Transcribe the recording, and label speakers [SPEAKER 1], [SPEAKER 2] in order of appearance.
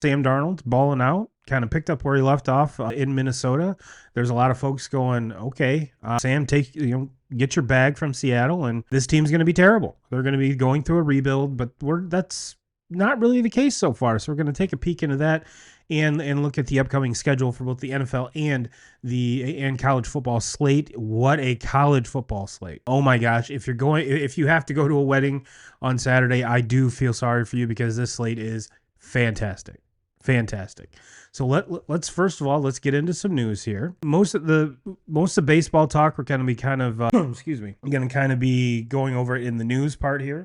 [SPEAKER 1] Sam Darnold balling out, kind of picked up where he left off in Minnesota. There's a lot of folks going, okay, Sam, get your bag from Seattle, and this team's going to be terrible. They're going to be going through a rebuild, but that's not really the case so far. So we're going to take a peek into that and look at the upcoming schedule for both the NFL and college football slate. What a college football slate. Oh my gosh, if you have to go to a wedding on Saturday, I do feel sorry for you because this slate is fantastic. Fantastic. So let's first of all, let's get into some news here. Most of the baseball talk we're going to be excuse me, I'm going to kind of be going over it in the news part here.